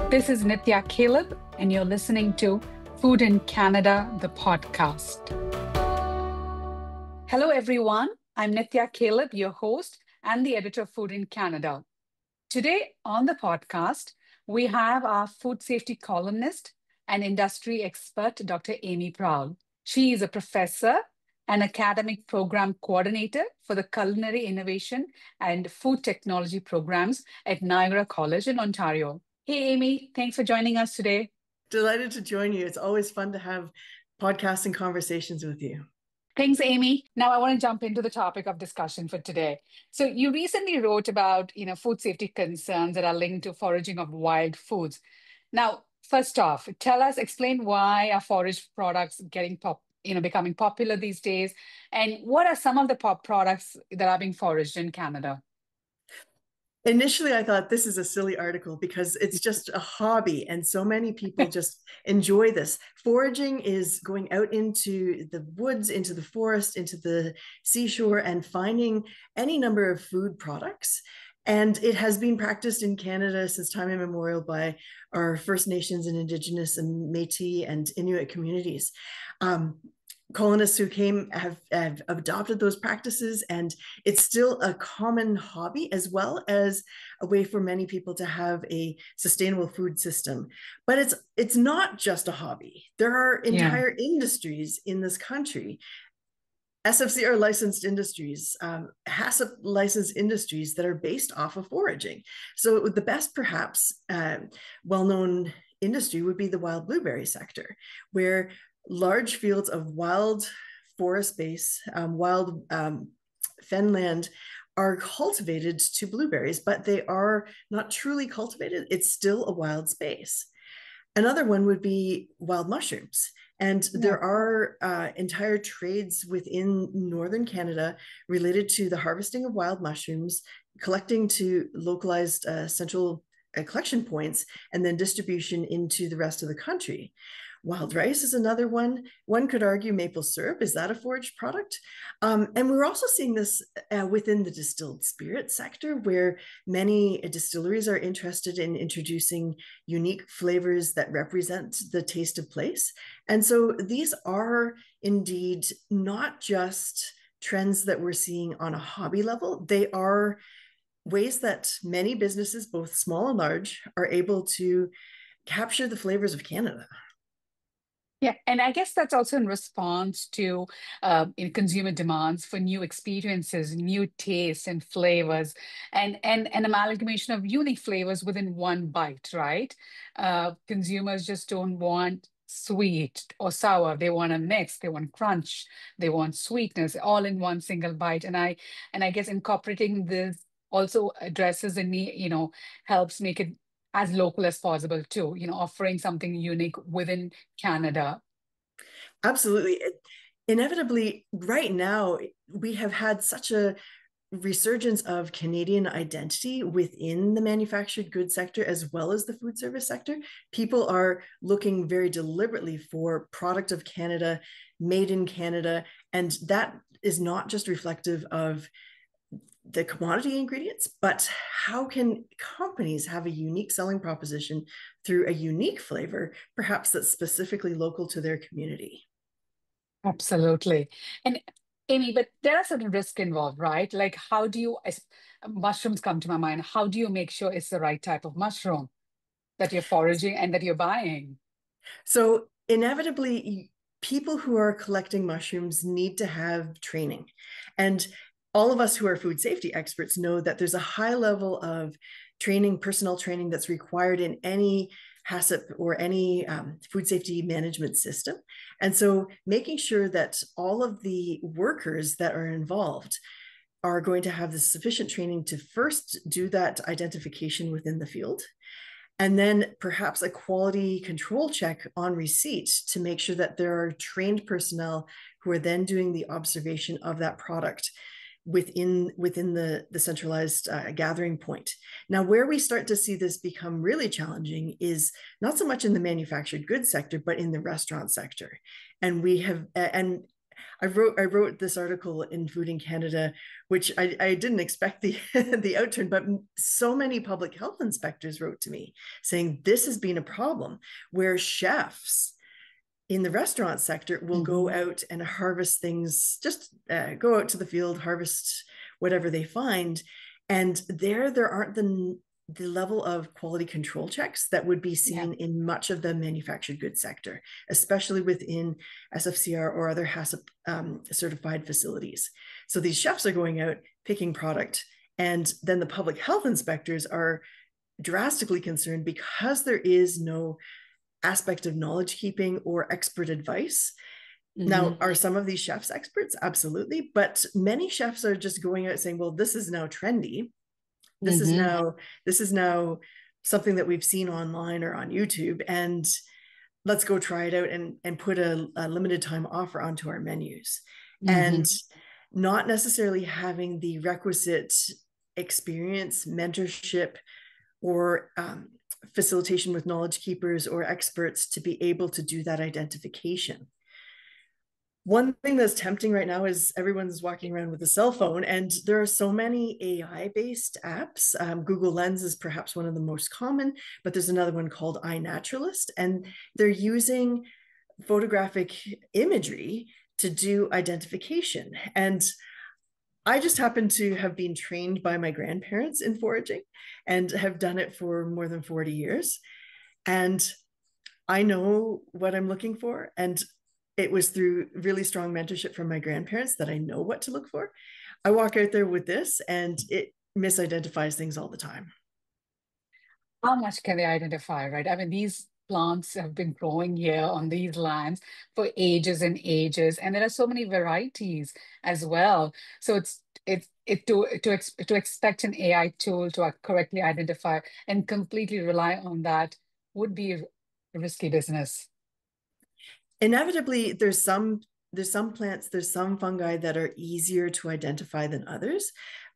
This is Nithya Caleb, and you're listening to Food in Canada, the podcast. Hello, everyone. I'm Nithya Caleb, your host and the editor of Food in Canada. Today on the podcast, we have our food safety columnist and industry expert, Dr. Amy Proulx. She is a professor and academic program coordinator for the Culinary Innovation and Food Technology programs at Niagara College in Ontario. Hey, Amy, thanks for joining us today. Delighted to join you. It's always fun to have podcasts and conversations with you. Thanks, Amy. Now I want to jump into the topic of discussion for today. So you recently wrote about, food safety concerns that are linked to foraging of wild foods. Now, first off, explain why are foraged products becoming popular these days, and what are some of the products that are being foraged in Canada? Initially, I thought this is a silly article because it's just a hobby and so many people just enjoy this. Foraging is going out into the woods, into the forest, into the seashore and finding any number of food products. And it has been practiced in Canada since time immemorial by our First Nations and Indigenous and Métis and Inuit communities. Colonists who came have adopted those practices, and it's still a common hobby as well as a way for many people to have a sustainable food system. But it's not just a hobby. There are entire industries in this country, SFCR licensed industries, HACCP licensed industries that are based off of foraging. So the best, perhaps, well-known industry would be the wild blueberry sector, where large fields of wild forest base, wild fenland are cultivated to blueberries, but they are not truly cultivated. It's still a wild space. Another one would be wild mushrooms. And there are entire trades within Northern Canada related to the harvesting of wild mushrooms, collecting to localized central collection points, and then distribution into the rest of the country. Wild rice is another one. One could argue maple syrup, is that a foraged product? And we're also seeing this within the distilled spirit sector, where many distilleries are interested in introducing unique flavors that represent the taste of place. And so these are indeed not just trends that we're seeing on a hobby level. They are ways that many businesses, both small and large, are able to capture the flavors of Canada. Yeah, and I guess that's also in response to consumer demands for new experiences, new tastes and flavors, and an amalgamation of unique flavors within one bite, right? Consumers just don't want sweet or sour. They want a mix, they want crunch, they want sweetness, all in one single bite. And I guess incorporating this also addresses the need, helps make it as local as possible too, offering something unique within Canada. Absolutely. Inevitably, right now, we have had such a resurgence of Canadian identity within the manufactured goods sector as well as the food service sector. People are looking very deliberately for product of Canada, made in Canada, and that is not just reflective of the commodity ingredients, but how can companies have a unique selling proposition through a unique flavor, perhaps that's specifically local to their community? Absolutely. And Amy, but there are certain risks involved, right? Like mushrooms come to my mind. How do you make sure it's the right type of mushroom that you're foraging and that you're buying? So inevitably, people who are collecting mushrooms need to have training. And all of us who are food safety experts know that there's a high level of training, personnel training that's required in any HACCP or any food safety management system. And so making sure that all of the workers that are involved are going to have the sufficient training to first do that identification within the field, and then perhaps a quality control check on receipt to make sure that there are trained personnel who are then doing the observation of that product within the centralized gathering point. Now, where we start to see this become really challenging is not so much in the manufactured goods sector, but in the restaurant sector. And I wrote this article in Food in Canada, which I didn't expect the the outturn, but so many public health inspectors wrote to me saying this has been a problem where chefs in the restaurant sector will go Hmm. out and harvest things, just go out to the field, harvest whatever they find. And there aren't the level of quality control checks that would be Yeah. seen in much of the manufactured goods sector, especially within SFCR or other HACCP certified facilities. So these chefs are going out picking product, and then the public health inspectors are drastically concerned because there is no aspect of knowledge keeping or expert advice. Now, Hmm. are some of these chefs experts? Absolutely. But many chefs are just going out saying, well, this is now trendy. This is Hmm. now, this is now something that we've seen online or on YouTube. And let's go try it out and put a limited time offer onto our menus. And Hmm. not necessarily having the requisite experience, mentorship, or facilitation with knowledge keepers or experts to be able to do that identification. One thing that's tempting right now is everyone's walking around with a cell phone, and there are so many AI-based apps. Google Lens is perhaps one of the most common, but there's another one called iNaturalist, and they're using photographic imagery to do identification. And I just happen to have been trained by my grandparents in foraging and have done it for more than 40 years. And I know what I'm looking for. And it was through really strong mentorship from my grandparents that I know what to look for. I walk out there with this and it misidentifies things all the time. How much can they identify, right? I mean, these plants have been growing here on these lands for ages and ages, and there are so many varieties as well. So to expect an AI tool to correctly identify and completely rely on that would be a risky business. Inevitably, there's some plants, there's some fungi that are easier to identify than others.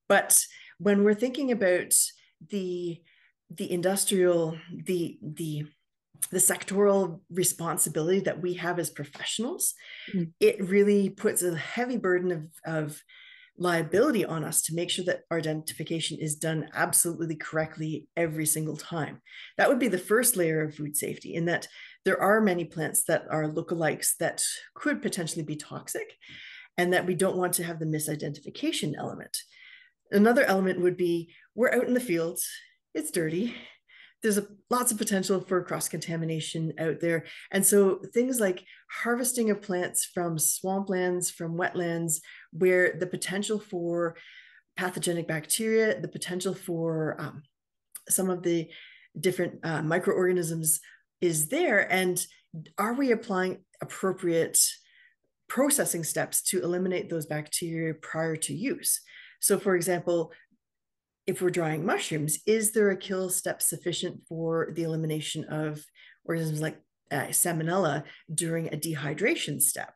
But when we're thinking about the the industrial, the sectoral responsibility that we have as professionals, Mm. it really puts a heavy burden of liability on us to make sure that our identification is done absolutely correctly every single time. That would be the first layer of food safety, in that there are many plants that are lookalikes that could potentially be toxic, and that we don't want to have the misidentification element. Another element would be we're out in the field, it's dirty, there's lots of potential for cross contamination out there. And so things like harvesting of plants from swamplands, from wetlands, where the potential for pathogenic bacteria, the potential for some of the different microorganisms is there. And are we applying appropriate processing steps to eliminate those bacteria prior to use? So, for example, if we're drying mushrooms, is there a kill step sufficient for the elimination of organisms like salmonella during a dehydration step?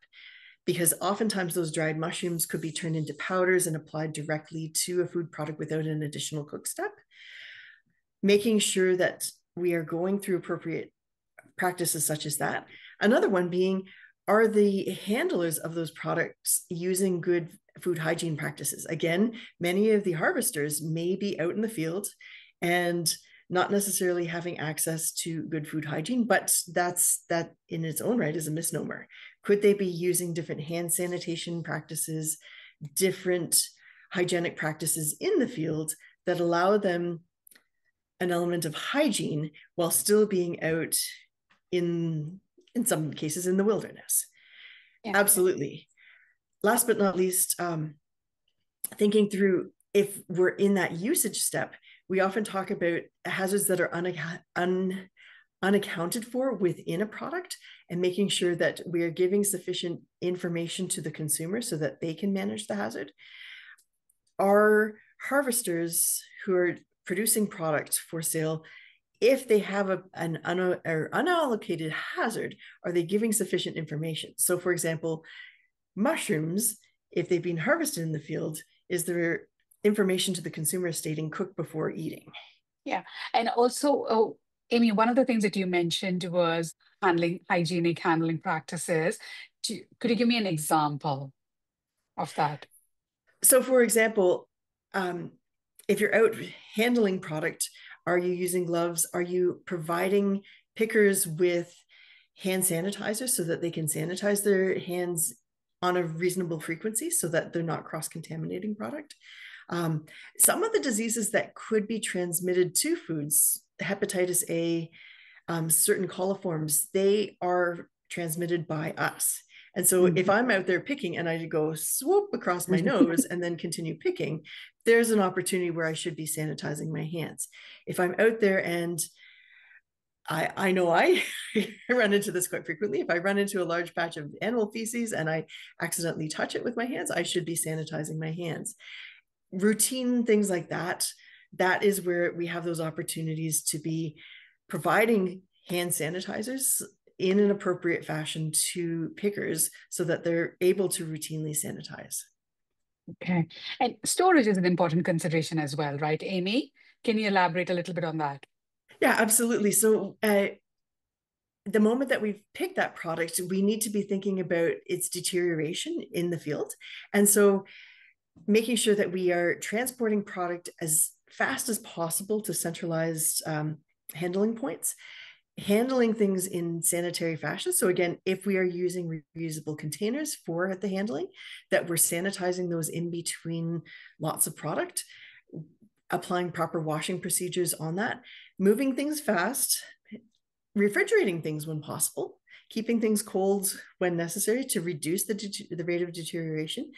Because oftentimes those dried mushrooms could be turned into powders and applied directly to a food product without an additional cook step. Making sure that we are going through appropriate practices such as that. Another one being, are the handlers of those products using good food hygiene practices? Again, many of the harvesters may be out in the field and not necessarily having access to good food hygiene, but that in its own right is a misnomer. Could they be using different hand sanitation practices, different hygienic practices in the field that allow them an element of hygiene while still being out in some cases in the wilderness? Yeah. Absolutely. Last but not least, thinking through, if we're in that usage step, we often talk about hazards that are unaccounted for within a product, and making sure that we are giving sufficient information to the consumer so that they can manage the hazard. Our harvesters who are producing product for sale, if they have an unallocated hazard, are they giving sufficient information? So, for example, mushrooms, if they've been harvested in the field, is there information to the consumer stating cook before eating? Yeah. And also, oh, Amy, one of the things that you mentioned was hygienic handling practices Could you give me an example of that? So, for example, um, if you're out handling product, are you using gloves? Are you providing pickers with hand sanitizer so that they can sanitize their hands on a reasonable frequency so that they're not cross-contaminating product? Um, some of the diseases that could be transmitted to foods, hepatitis A, certain coliforms, they are transmitted by us. And so if Mhm. I'm out there picking and I go swoop across my nose and then continue picking, there's an opportunity where I should be sanitizing my hands. If I'm out there and I know I run into this quite frequently. If I run into a large patch of animal feces and I accidentally touch it with my hands, I should be sanitizing my hands. Routine things like that, that is where we have those opportunities to be providing hand sanitizers in an appropriate fashion to pickers so that they're able to routinely sanitize. Okay. And storage is an important consideration as well, right, Amy? Can you elaborate a little bit on that? Yeah, absolutely. So the moment that we've picked that product, we need to be thinking about its deterioration in the field. And so making sure that we are transporting product as fast as possible to centralized handling points, handling things in sanitary fashion. So again, if we are using reusable containers for the handling, that we're sanitizing those in between lots of product, applying proper washing procedures on that, moving things fast, refrigerating things when possible, keeping things cold when necessary to reduce the rate of deterioration.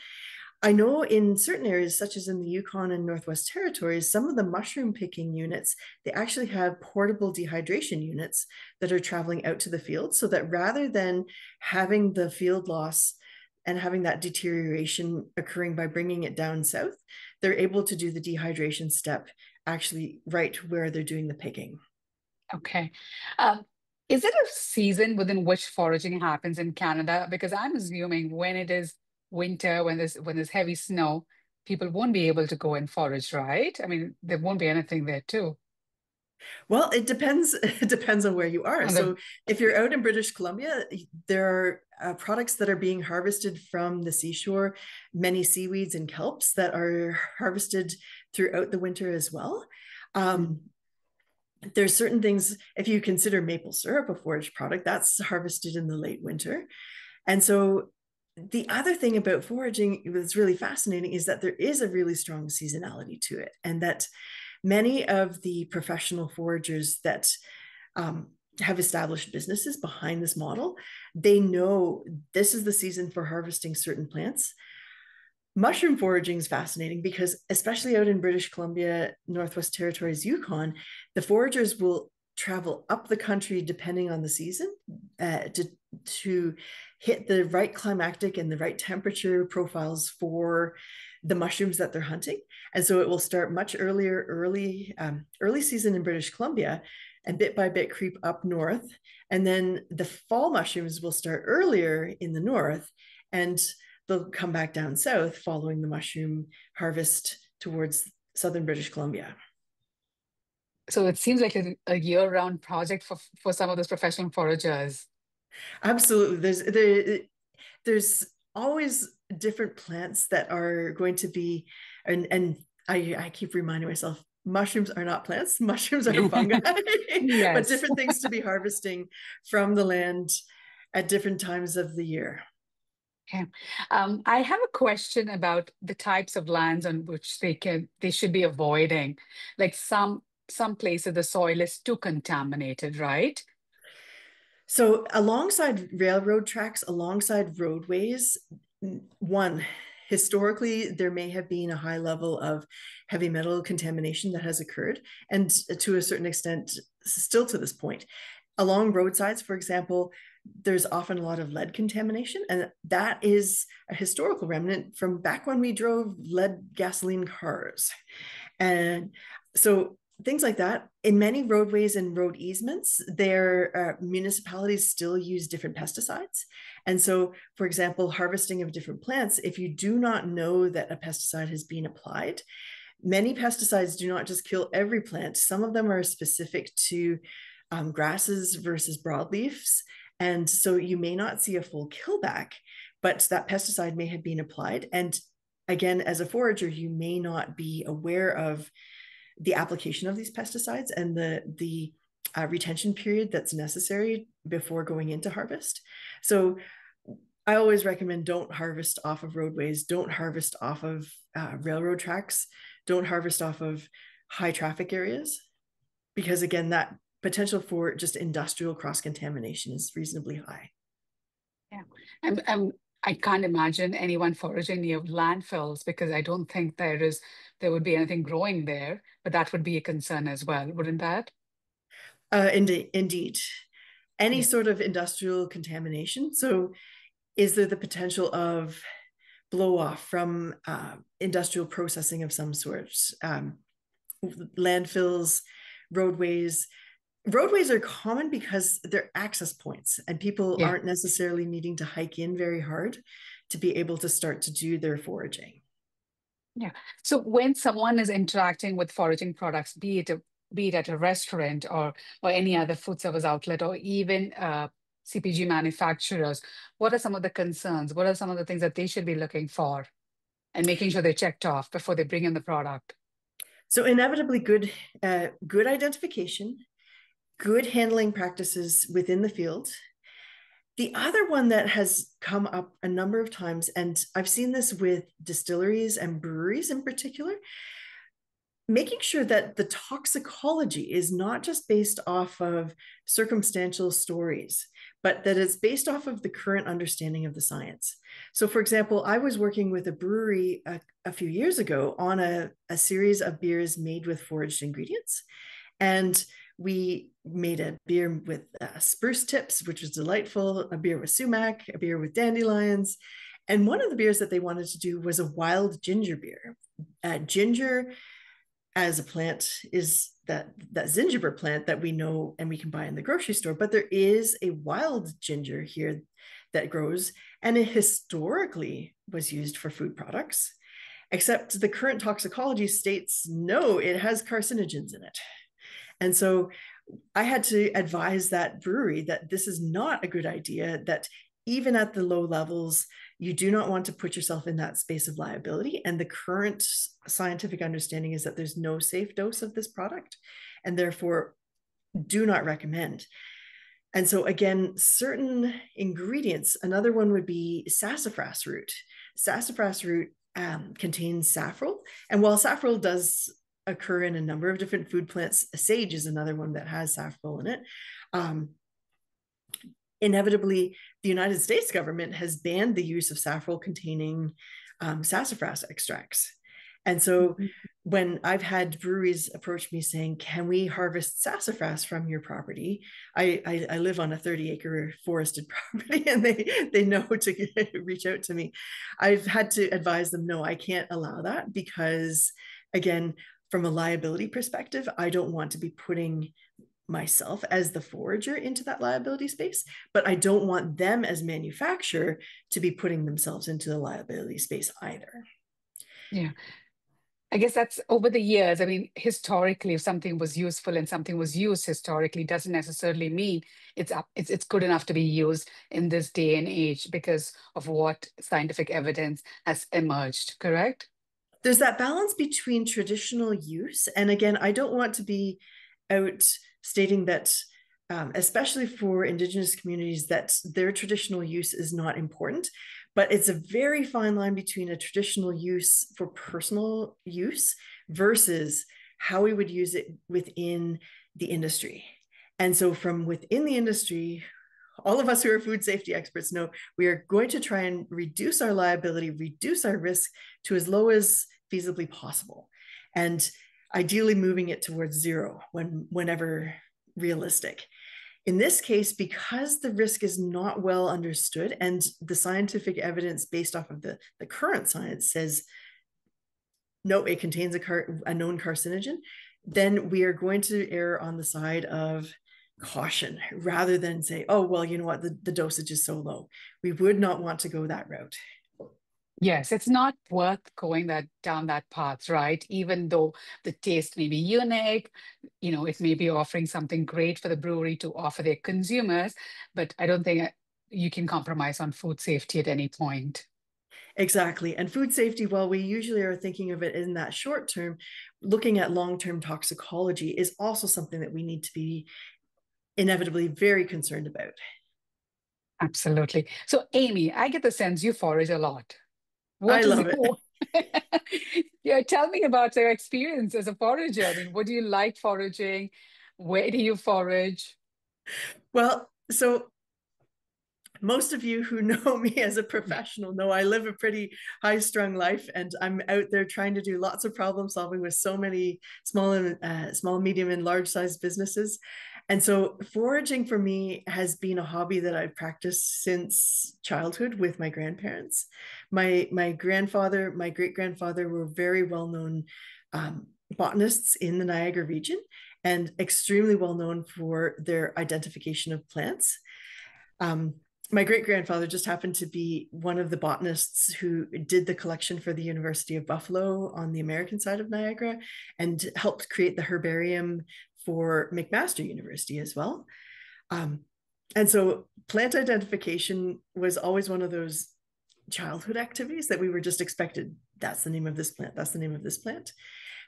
I know in certain areas, such as in the Yukon and Northwest Territories, some of the mushroom picking units, they actually have portable dehydration units that are traveling out to the field so that rather than having the field loss and having that deterioration occurring by bringing it down south, they're able to do the dehydration step actually right where they're doing the picking. Okay. Um, is it a season within which foraging happens in Canada? Because I'm assuming when it is winter, when there's heavy snow, people won't be able to go and forage, right? I mean, there won't be anything there too. Well, it depends. It depends on where you are. On the So, if you're out in British Columbia, there are products that are being harvested from the seashore, many seaweeds and kelps that are harvested throughout the winter as well. Mm. Um, there's certain things, if you consider maple syrup a foraged product, that's harvested in the late winter. And so, the other thing about foraging that's really fascinating is that there is a really strong seasonality to it, and that many of the professional foragers that have established businesses behind this model, they know this is the season for harvesting certain plants. Mushroom foraging is fascinating because, especially out in British Columbia, Northwest Territories, Yukon, the foragers will travel up the country depending on the season to hit the right climactic and the right temperature profiles for the mushrooms that they're hunting. And so it will start much earlier, early season in British Columbia, and bit by bit creep up north. And then the fall mushrooms will start earlier in the north, and they'll come back down south following the mushroom harvest towards southern British Columbia. So it seems like a year-round project for some of those professional foragers. Absolutely. There's always different plants that are going to be, and I keep reminding myself, mushrooms are not plants, mushrooms are fungi, but Yes. different things to be harvesting from the land at different times of the year. Okay. I have a question about the types of lands on which they should be avoiding. Like some places the soil is too contaminated, right? So, alongside railroad tracks, alongside roadways, one, historically, there may have been a high level of heavy metal contamination that has occurred, and to a certain extent, still to this point. Along roadsides, for example, there's often a lot of lead contamination, and that is a historical remnant from back when we drove lead gasoline cars. And so things like that. In many roadways and road easements, their municipalities still use different pesticides. And so, for example, harvesting of different plants, if you do not know that a pesticide has been applied, many pesticides do not just kill every plant. Some of them are specific to grasses versus broadleafs. And so you may not see a full killback, but that pesticide may have been applied. And again, as a forager, you may not be aware of the application of these pesticides and the retention period that's necessary before going into harvest. So I always recommend don't harvest off of roadways, don't harvest off of railroad tracks, don't harvest off of high traffic areas, because again, that potential for just industrial cross contamination is reasonably high. Yeah. I can't imagine anyone foraging near landfills because I don't think there would be anything growing there, but that would be a concern as well, wouldn't that? Indeed. Any Yeah. sort of industrial contamination. So, is there the potential of blow off from industrial processing of some sort? Landfills, roadways. Roadways are common because they're access points and people Yeah. aren't necessarily needing to hike in very hard to be able to start to do their foraging. Yeah. So when someone is interacting with foraging products, be it at a restaurant or any other food service outlet or even CPG manufacturers, what are some of the concerns? What are some of the things that they should be looking for and making sure they're checked off before they bring in the product? So inevitably good identification, good handling practices within the field. The other one that has come up a number of times, and I've seen this with distilleries and breweries in particular, making sure that the toxicology is not just based off of circumstantial stories, but that it's based off of the current understanding of the science. So, for example, I was working with a brewery a few years ago on a series of beers made with foraged ingredients. And we made a beer with spruce tips, which was delightful, a beer with sumac, a beer with dandelions. And one of the beers that they wanted to do was a wild ginger beer. Ginger as a plant is that zingiber plant that we know and we can buy in the grocery store, but there is a wild ginger here that grows, and it historically was used for food products, except the current toxicology states no, it has carcinogens in it. And so I had to advise that brewery that this is not a good idea, that even at the low levels, you do not want to put yourself in that space of liability. And the current scientific understanding is that there's no safe dose of this product, and therefore do not recommend. And so again, certain ingredients, another one would be sassafras root. Sassafras root contains safrole. And while safrole does occur in a number of different food plants, sage is another one that has safrole in it. Inevitably, the United States government has banned the use of safrole containing sassafras extracts. And so Mhm. when I've had breweries approach me saying, can we harvest sassafras from your property? I live on a 30-acre forested property, and they know to reach out to me. I've had to advise them, no, I can't allow that because, again, from a liability perspective, I don't want to be putting myself as the forager into that liability space, but I don't want them as manufacturer to be putting themselves into the liability space either. Yeah. I guess that's over the years. I mean, historically, if something was useful and something was used historically, doesn't necessarily mean it's good enough to be used in this day and age because of what scientific evidence has emerged, correct? There's that balance between traditional use, and again, I don't want to be out stating that especially for Indigenous communities, that their traditional use is not important. But it's a very fine line between a traditional use for personal use versus how we would use it within the industry. And so, from within the industry, all of us who are food safety experts know we are going to try and reduce our liability, reduce our risk to as low as feasibly possible. And ideally moving it towards zero whenever realistic. In this case, because the risk is not well understood and the scientific evidence based off of the current science says, no, it contains a known carcinogen, then we are going to err on the side of caution rather than say, oh, well, you know what, the dosage is so low. We would not want to go that route. Yes, it's not worth going that down that path, right? Even though the taste may be unique, it may be offering something great for the brewery to offer their consumers, but I don't think you can compromise on food safety at any point. Exactly. And food safety, while we usually are thinking of it in that short term, looking at long-term toxicology is also something that we need to be inevitably very concerned about. Absolutely. So, Amy, I get the sense you forage a lot. I What is love it. your Yeah, tell me about your experience as a forager. I mean, what do you like foraging? Where do you forage? Well, so most of you who know me as a professional know I live a pretty high strung life, and I'm out there trying to do lots of problem solving with so many small, medium, and large sized businesses. And so foraging for me has been a hobby that I've practiced since childhood with my grandparents. My grandfather, my great grandfather were very well known botanists in the Niagara region and extremely well known for their identification of plants. Um, my great grandfather just happened to be one of the botanists who did the collection for the University of Buffalo on the American side of Niagara and helped create the herbarium for McMaster University as well. Um, and so plant identification was always one of those childhood activities that we were just expected. That's the name of this plant. That's the name of this plant.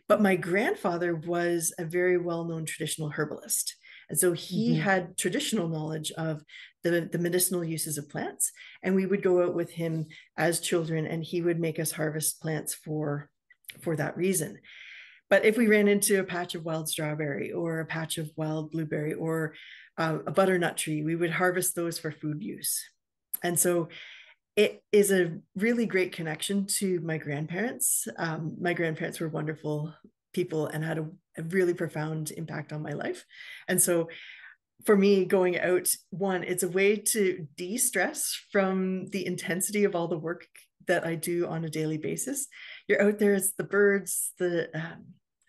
But my grandfather was a very well known traditional herbalist. And so he Mhm. had traditional knowledge of the medicinal uses of plants. And we would go out with him as children, and he would make us harvest plants for that reason. But if we ran into a patch of wild strawberry or a patch of wild blueberry or a butternut tree, we would harvest those for food use. And so it is a really great connection to my grandparents. My grandparents were wonderful people and had a really profound impact on my life. And so for me, going out, one, it's a way to de-stress from the intensity of all the work that I do on a daily basis. You're out there, it's the birds, the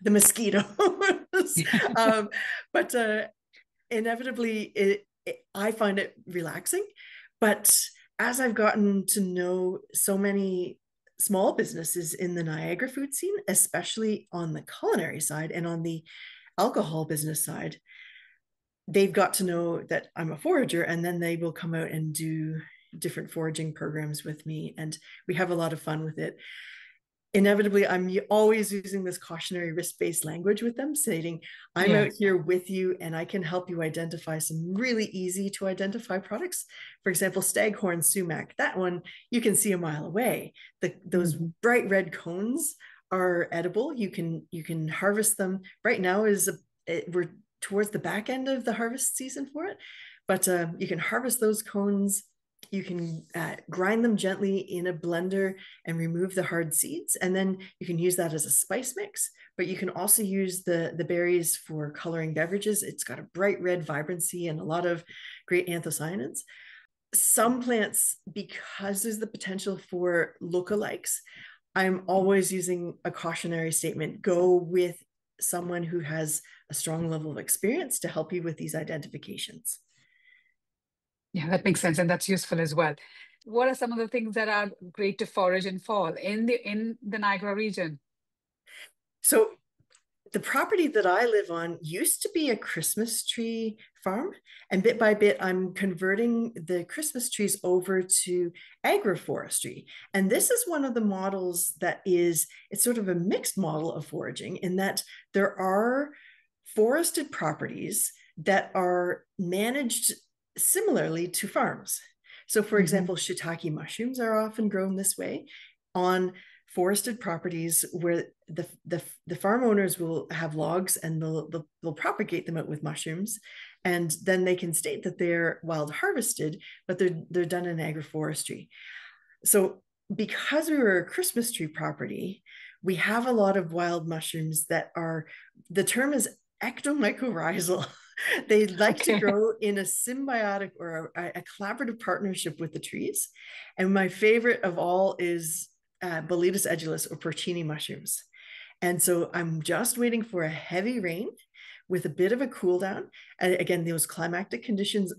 mosquitoes, um, but inevitably, I find it relaxing. But as I've gotten to know so many small businesses in the Niagara food scene, especially on the culinary side and on the alcohol business side, they've got to know that I'm a forager, and then they will come out and do different foraging programs with me. And we have a lot of fun with it. Inevitably, I'm always using this cautionary risk-based language with them, stating, I'm out Yes. here with you and I can help you identify some really easy to identify products. For example, staghorn sumac, that one you can see a mile away. Those Mhm. bright red cones are edible. You can harvest them. Right now we're towards the back end of the harvest season for it, but you can harvest those cones. You can grind them gently in a blender and remove the hard seeds. And then you can use that as a spice mix, but you can also use the berries for coloring beverages. It's got a bright red vibrancy and a lot of great anthocyanins. Some plants, because there's the potential for lookalikes, I'm always using a cautionary statement. Go with someone who has a strong level of experience to help you with these identifications. Yeah, that makes sense, and that's useful as well. What are some of the things that are great to forage in fall in the Niagara region? So the property that I live on used to be a Christmas tree farm. And bit by bit, I'm converting the Christmas trees over to agroforestry. And this is one of the models it's sort of a mixed model of foraging in that there are forested properties that are managed similarly to farms. So, for Mhm. example, shiitake mushrooms are often grown this way on forested properties where the farm owners will have logs and they'll propagate them out with mushrooms, and then they can state that they're wild harvested, but they're done in agroforestry. So because we were a Christmas tree property, we have a lot of wild mushrooms that are, the term is ectomycorrhizal. They like to Okay. grow in a symbiotic or a collaborative partnership with the trees. And my favorite of all is Boletus edulis or porcini mushrooms. And so I'm just waiting for a heavy rain with a bit of a cool down. And again, those climactic conditions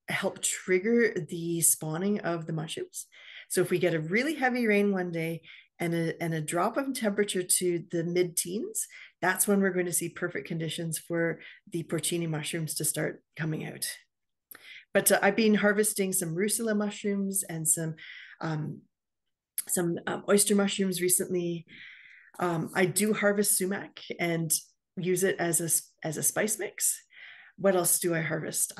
help trigger the spawning of the mushrooms. So if we get a really heavy rain one day and a drop of temperature to the mid-teens, that's when we're going to see perfect conditions for the porcini mushrooms to start coming out. But I've been harvesting some rusula mushrooms and some oyster mushrooms recently. I do harvest sumac and use it as a spice mix. What else do I harvest?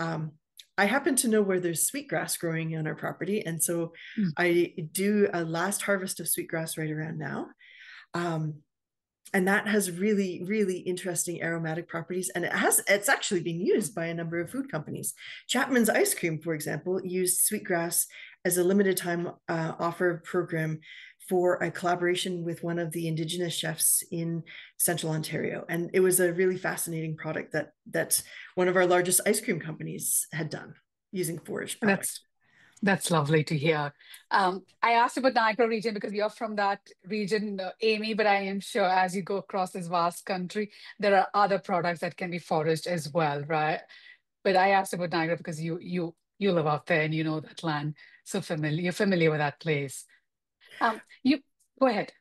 I happen to know where there's sweetgrass growing on our property, and so Mm. I do a last harvest of sweetgrass right around now. And that has really, really interesting aromatic properties. And it's actually being used by a number of food companies. Chapman's Ice Cream, for example, used sweetgrass as a limited time offer program for a collaboration with one of the Indigenous chefs in Central Ontario. And it was a really fascinating product that one of our largest ice cream companies had done using foraged product. That's lovely to hear. I asked about Niagara region because you're from that region, Amy, but I am sure as you go across this vast country, there are other products that can be foraged as well, right? But I asked about Niagara because you live out there and you know that land so familiar. You're familiar with that place. You go ahead.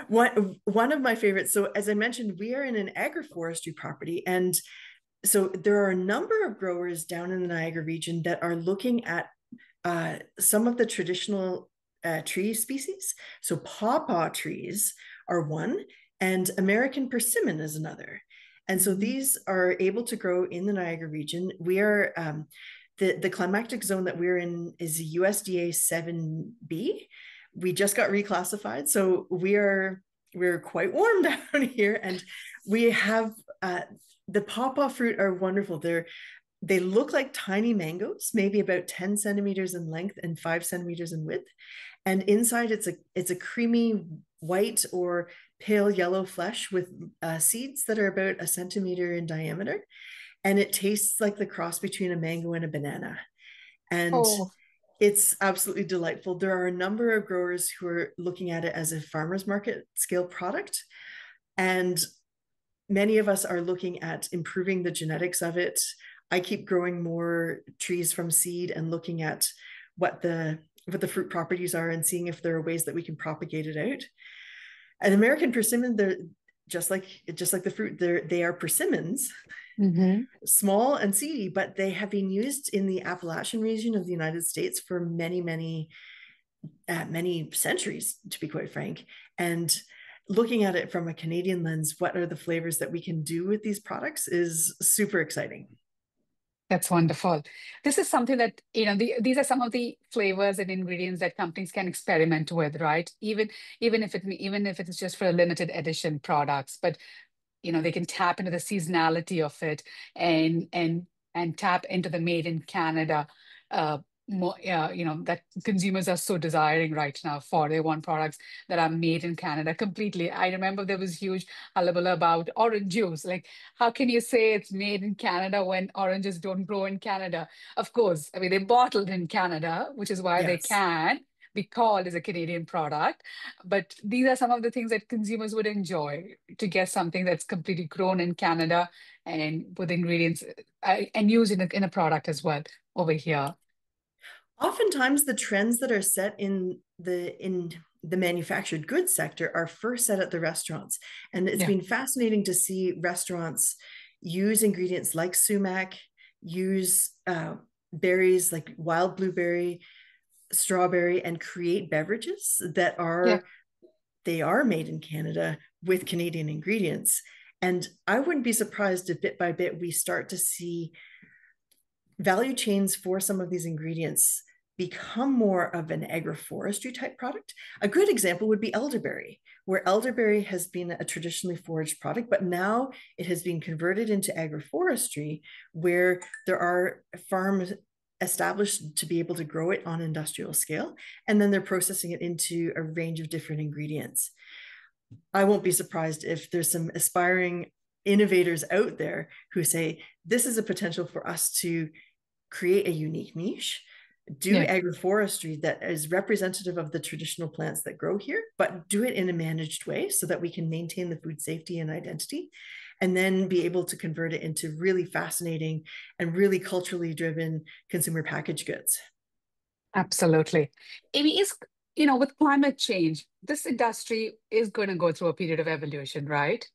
One of my favorites. So as I mentioned, we are in an agroforestry property, and so there are a number of growers down in the Niagara region that are looking at some of the traditional tree species. So pawpaw trees are one, and American persimmon is another. And so Mhm. these are able to grow in the Niagara region. We are the climactic zone that we're in is USDA 7B. We just got reclassified, so we're quite warm down here, and we have the pawpaw fruit are wonderful. They look like tiny mangoes, maybe about 10 centimeters in length and 5 centimeters in width. And inside it's a creamy white or pale yellow flesh with seeds that are about a centimeter in diameter. And it tastes like the cross between a mango and a banana. And Oh, it's absolutely delightful. There are a number of growers who are looking at it as a farmer's market scale product. And many of us are looking at improving the genetics of it. I keep growing more trees from seed and looking at what the fruit properties are and seeing if there are ways that we can propagate it out. And American persimmon, they're just like the fruit, they are persimmons, hmm. small and seedy, but they have been used in the Appalachian region of the United States for many centuries, to be quite frank. And looking at it from a Canadian lens, what are the flavors that we can do with these products is super exciting. That's wonderful. This is something that, these are some of the flavors and ingredients that companies can experiment with, right? Even if it's just for a limited edition products, but they can tap into the seasonality of it and tap into the made in Canada more, that consumers are so desiring right now for. They want products that are made in Canada completely. I remember there was huge hullabaloo about orange juice. Like, how can you say it's made in Canada when oranges don't grow in Canada? Of course, I mean, they bottled in Canada, which is why they Yes. can be called as a Canadian product. But these are some of the things that consumers would enjoy to get something that's completely grown in Canada and with ingredients and used in a product as well over here. Oftentimes the trends that are set in the manufactured goods sector are first set at the restaurants. And it's Yeah, been fascinating to see restaurants use ingredients like sumac, use berries like wild blueberry, strawberry, and create beverages that yeah, are made in Canada with Canadian ingredients. And I wouldn't be surprised if bit by bit we start to see value chains for some of these ingredients become more of an agroforestry type product. A good example would be elderberry, where elderberry has been a traditionally foraged product, but now it has been converted into agroforestry, where there are farms established to be able to grow it on industrial scale, and then they're processing it into a range of different ingredients. I won't be surprised if there's some aspiring innovators out there who say this is a potential for us to create a unique niche, do yeah. agroforestry that is representative of the traditional plants that grow here, but do it in a managed way so that we can maintain the food safety and identity, and then be able to convert it into really fascinating and really culturally driven consumer packaged goods. Absolutely. Amy, with climate change, this industry is going to go through a period of evolution, right?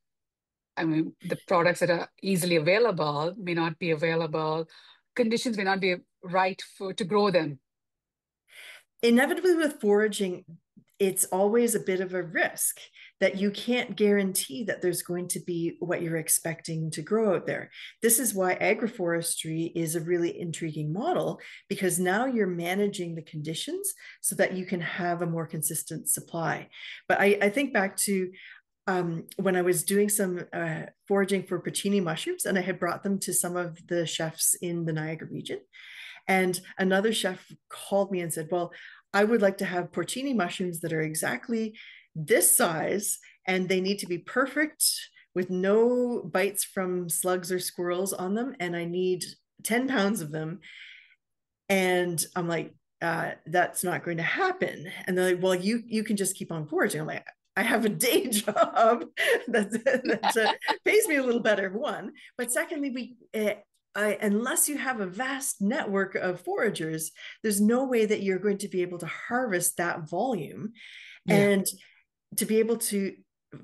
I mean, the products that are easily available may not be available. Conditions may not be right for to grow them. Inevitably, with foraging, it's always a bit of a risk that you can't guarantee that there's going to be what you're expecting to grow out there. This is why agroforestry is a really intriguing model, because now you're managing the conditions so that you can have a more consistent supply. But I think back to when I was doing some foraging for porcini mushrooms, and I had brought them to some of the chefs in the Niagara region. And another chef called me and said, well, I would like to have porcini mushrooms that are exactly this size, and they need to be perfect with no bites from slugs or squirrels on them. And I need 10 pounds of them. And I'm like, that's not going to happen. And they're like, well, you can just keep on foraging. I'm like, I have a day job that pays me a little better, one. But secondly, unless you have a vast network of foragers, there's no way that you're going to be able to harvest that volume. Yeah. And to be able to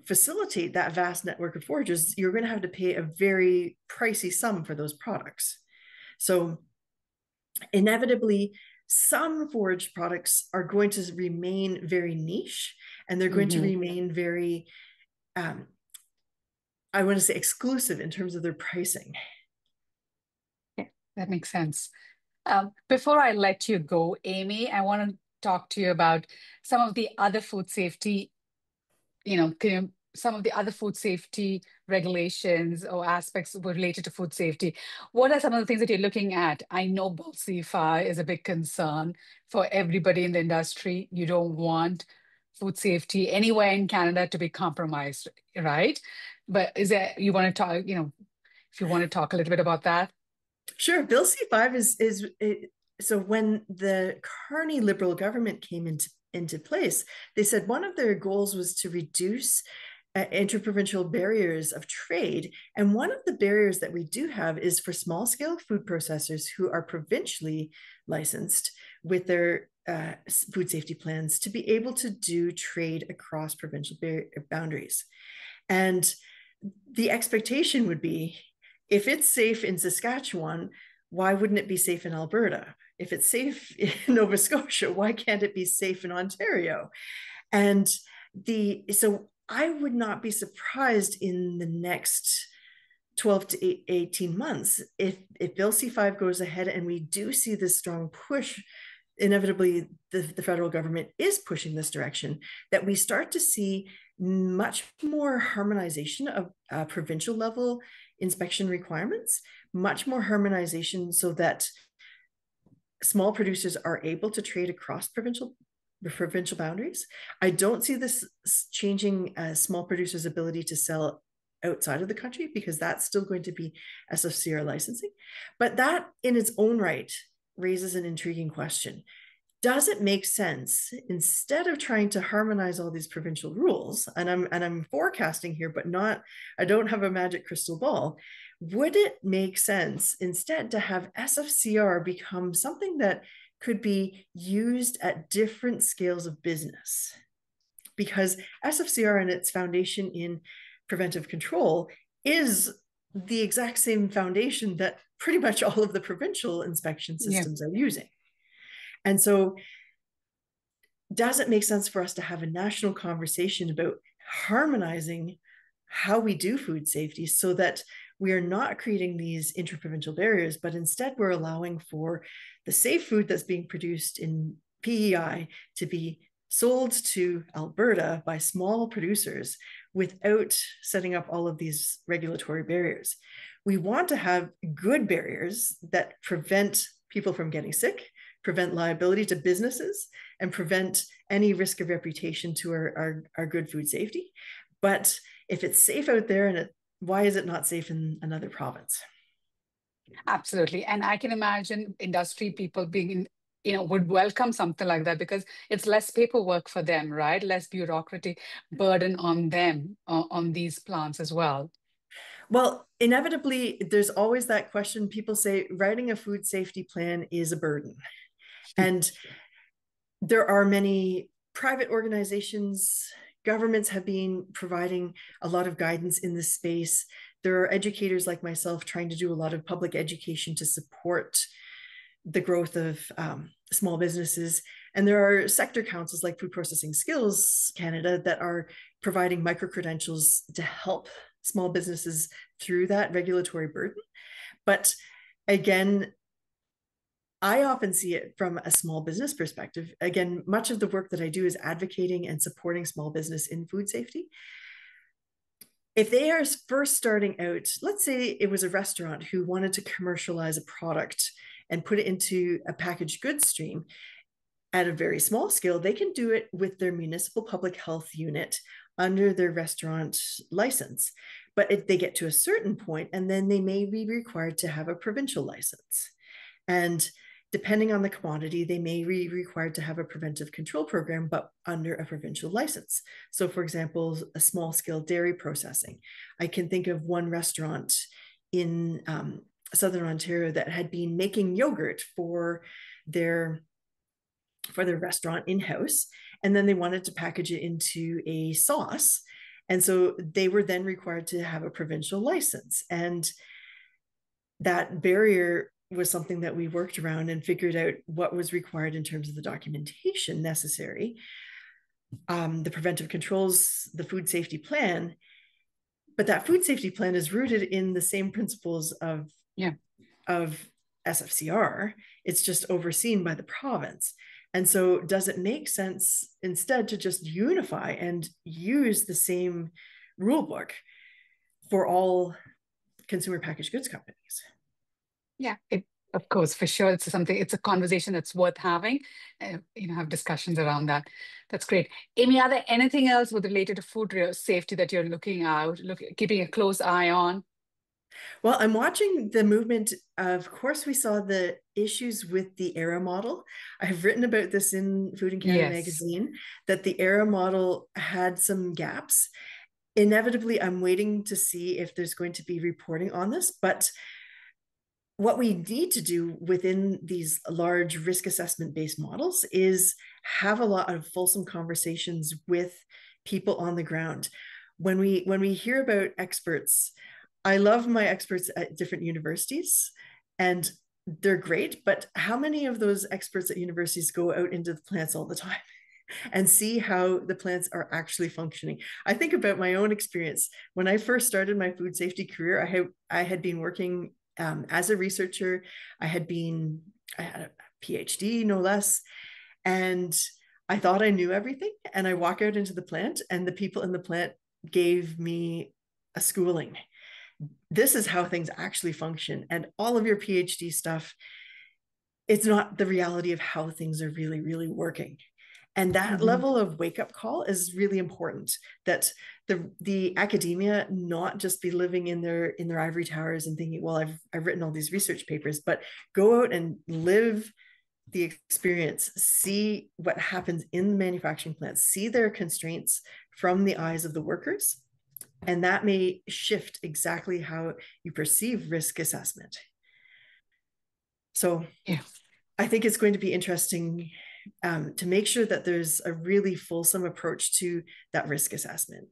facilitate that vast network of foragers, you're going to have to pay a very pricey sum for those products. So inevitably, some foraged products are going to remain very niche, and they're going to Hmm. remain very, I want to say, exclusive in terms of their pricing. Yeah, that makes sense. Before I let you go, Amy, I want to talk to you about some of the other food safety, some of the other food safety regulations or aspects related to food safety. What are some of the things that you're looking at? I know falsify is a big concern for everybody in the industry. You don't want food safety anywhere in Canada to be compromised, right? But you want to talk, if you want to talk a little bit about that? Sure, Bill C-5 so when the Carney Liberal government came into place, they said one of their goals was to reduce interprovincial barriers of trade. And one of the barriers that we do have is for small scale food processors who are provincially licensed with their food safety plans to be able to do trade across provincial boundaries. And the expectation would be, if it's safe in Saskatchewan, why wouldn't it be safe in Alberta? If it's safe in Nova Scotia, why can't it be safe in Ontario? And so I would not be surprised in the next 12 to 18 months if Bill C-5 goes ahead and we do see this strong push. Inevitably, the federal government is pushing this direction, that we start to see much more harmonization of provincial level inspection requirements, much more harmonization so that small producers are able to trade across provincial boundaries. I don't see this changing small producers' ability to sell outside of the country, because that's still going to be SFCR licensing. But that in its own right raises an intriguing question. Does it make sense, instead of trying to harmonize all these provincial rules, and I'm forecasting here, but not, I don't have a magic crystal ball, would it make sense instead to have SFCR become something that could be used at different scales of business? Because SFCR and its foundation in preventive control is the exact same foundation that pretty much all of the provincial inspection Yeah. systems are using. And so, does it make sense for us to have a national conversation about harmonizing how we do food safety so that we are not creating these interprovincial barriers, but instead we're allowing for the safe food that's being produced in PEI to be sold to Alberta by small producers without setting up all of these regulatory barriers? We want to have good barriers that prevent people from getting sick, prevent liability to businesses, and prevent any risk of reputation to our good food safety. But if it's safe out there, why is it not safe in another province? Absolutely. And I can imagine industry people would welcome something like that because it's less paperwork for them, right? Less bureaucratic burden on them, on these plants as well. Well, inevitably, there's always that question. People say writing a food safety plan is a burden. And there are many private organizations, governments have been providing a lot of guidance in this space. There are educators like myself trying to do a lot of public education to support the growth of small businesses. And there are sector councils like Food Processing Skills Canada that are providing micro-credentials to help small businesses through that regulatory burden. But again, I often see it from a small business perspective. Again, much of the work that I do is advocating and supporting small business in food safety. If they are first starting out, let's say it was a restaurant who wanted to commercialize a product and put it into a packaged goods stream at a very small scale, they can do it with their municipal public health unit under their restaurant license. But if they get to a certain point, and then they may be required to have a provincial license. And depending on the commodity, they may be required to have a preventive control program, but under a provincial license. So for example, a small scale dairy processing. I can think of one restaurant in Southern Ontario that had been making yogurt for their restaurant in-house, and then they wanted to package it into a sauce. And so they were then required to have a provincial license. And that barrier was something that we worked around and figured out what was required in terms of the documentation necessary, the preventive controls, the food safety plan. But that food safety plan is rooted in the same principles of SFCR. It's just overseen by the province. And so does it make sense instead to just unify and use the same rule book for all consumer packaged goods companies? Yeah, of course, for sure. It's a conversation that's worth having, have discussions around that. That's great. Amy, are there anything else related to food safety that you're looking out, keeping a close eye on? Well, I'm watching the movement. Of course, we saw the issues with the ERA model. I have written about this in Food and Canada magazine, that the ERA model had some gaps. Inevitably, I'm waiting to see if there's going to be reporting on this, but what we need to do within these large risk assessment based models is have a lot of fulsome conversations with people on the ground. When we hear about experts, I love my experts at different universities, and they're great, but how many of those experts at universities go out into the plants all the time and see how the plants are actually functioning? I think about my own experience. When I first started my food safety career, I had been working as a researcher. I had a PhD, no less, and I thought I knew everything. And I walk out into the plant, and the people in the plant gave me a schooling. This is how things actually function. And all of your PhD stuff, it's not the reality of how things are really, really working. And that level of wake-up call is really important, that the academia not just be living in their ivory towers and thinking, well, I've written all these research papers, but go out and live the experience, see what happens in the manufacturing plants, see their constraints from the eyes of the workers. And that may shift exactly how you perceive risk assessment. So yeah, I think it's going to be interesting to make sure that there's a really fulsome approach to that risk assessment.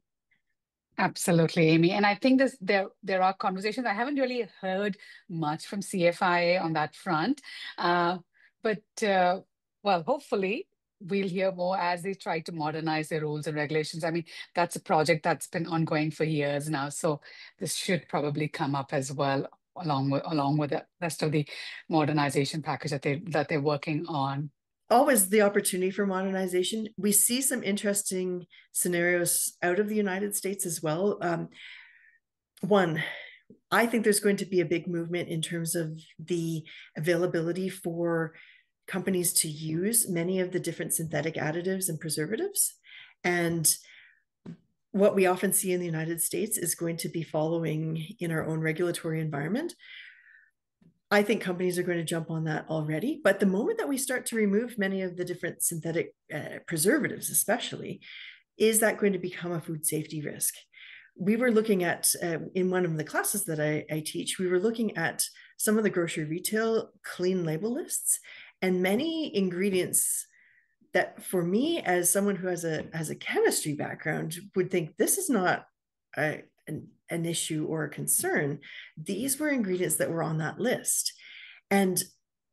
Absolutely, Amy. And I think there are conversations. I haven't really heard much from CFIA on that front. Well, hopefully we'll hear more as they try to modernize their rules and regulations. I mean, that's a project that's been ongoing for years now. So this should probably come up as well, along with the rest of the modernization package that they're working on. Always the opportunity for modernization. We see some interesting scenarios out of the United States as well. One, I think there's going to be a big movement in terms of the availability for companies to use many of the different synthetic additives and preservatives. And what we often see in the United States is going to be following in our own regulatory environment. I think companies are going to jump on that already. But the moment that we start to remove many of the different synthetic preservatives, especially, is that going to become a food safety risk? We were looking at, in one of the classes that I teach, we were looking at some of the grocery retail clean label lists, and many ingredients that for me, as someone who has a chemistry background, would think this is not an issue or a concern. These were ingredients that were on that list. And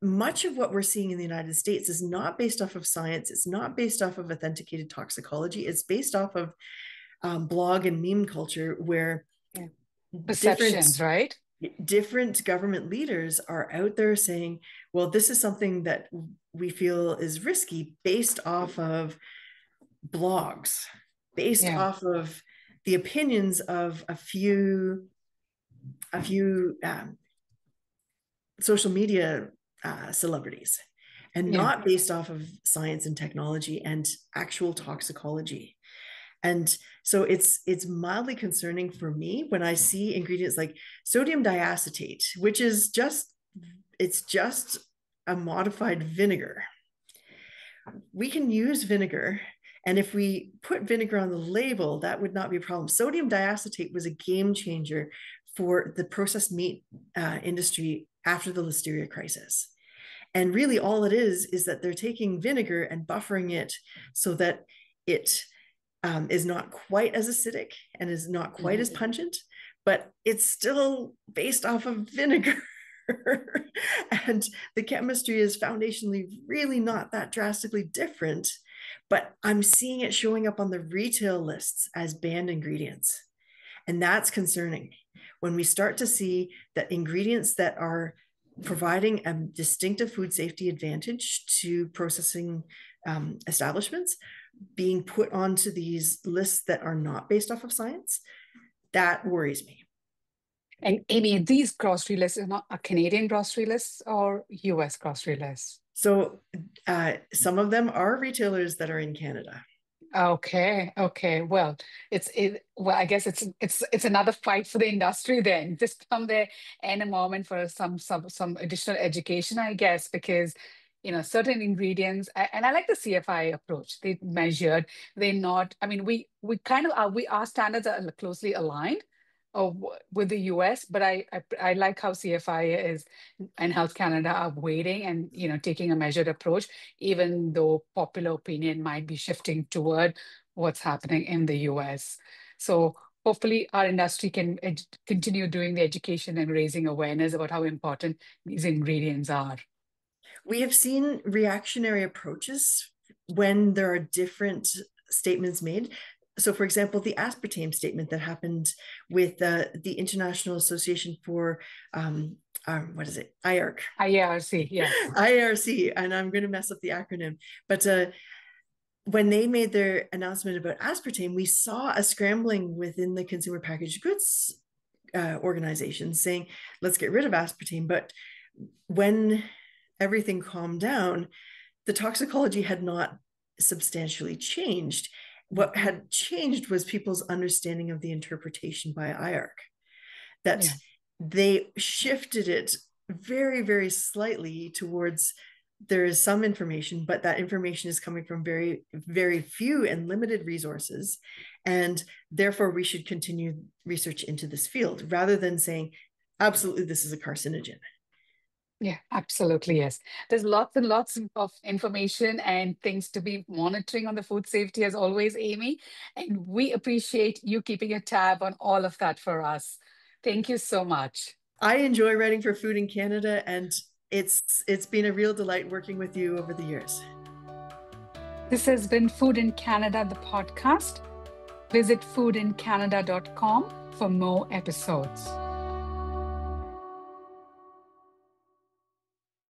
much of what we're seeing in the United States is not based off of science. It's not based off of authenticated toxicology. It's based off of blog and meme culture, where perceptions, right? Different government leaders are out there saying, well, this is something that we feel is risky based off of blogs, based off of the opinions of a few social media celebrities, and not based off of science and technology and actual toxicology. And so it's mildly concerning for me when I see ingredients like sodium diacetate, which is just a modified vinegar. We can use vinegar, and if we put vinegar on the label, that would not be a problem. Sodium diacetate was a game changer for the processed meat industry after the Listeria crisis. And really all it is that they're taking vinegar and buffering it so that it is not quite as acidic and is not quite as pungent, but it's still based off of vinegar. And the chemistry is foundationally really not that drastically different, but I'm seeing it showing up on the retail lists as banned ingredients. And that's concerning when we start to see that ingredients that are providing a distinctive food safety advantage to processing establishments being put onto these lists that are not based off of science. That worries me. And Amy, these grocery lists are not a Canadian grocery lists or US grocery lists? So some of them are retailers that are in Canada. Okay. Well, I guess it's another fight for the industry then. Just come there in a moment for some additional education, I guess, because certain ingredients, and I like the CFI approach. They measured, they're not. I mean, we kind of are. Our standards are closely aligned with the US, but I like how CFI is and Health Canada are waiting and taking a measured approach, even though popular opinion might be shifting toward what's happening in the US. So hopefully our industry can continue doing the education and raising awareness about how important these ingredients are. We have seen reactionary approaches when there are different statements made. So, for example, the aspartame statement that happened with the International Association for, what is it? IARC. IARC, yes. IARC, and I'm going to mess up the acronym. But when they made their announcement about aspartame, we saw a scrambling within the consumer packaged goods organization saying, let's get rid of aspartame. But when everything calmed down, the toxicology had not substantially changed. What had changed was people's understanding of the interpretation by IARC, that they shifted it very, very slightly towards there is some information, but that information is coming from very, very few and limited resources. And therefore, we should continue research into this field rather than saying, absolutely, this is a carcinogen. Yeah, absolutely. Yes. There's lots and lots of information and things to be monitoring on the food safety as always, Amy. And we appreciate you keeping a tab on all of that for us. Thank you so much. I enjoy writing for Food in Canada, and it's been a real delight working with you over the years. This has been Food in Canada, the podcast. Visit foodincanada.com for more episodes.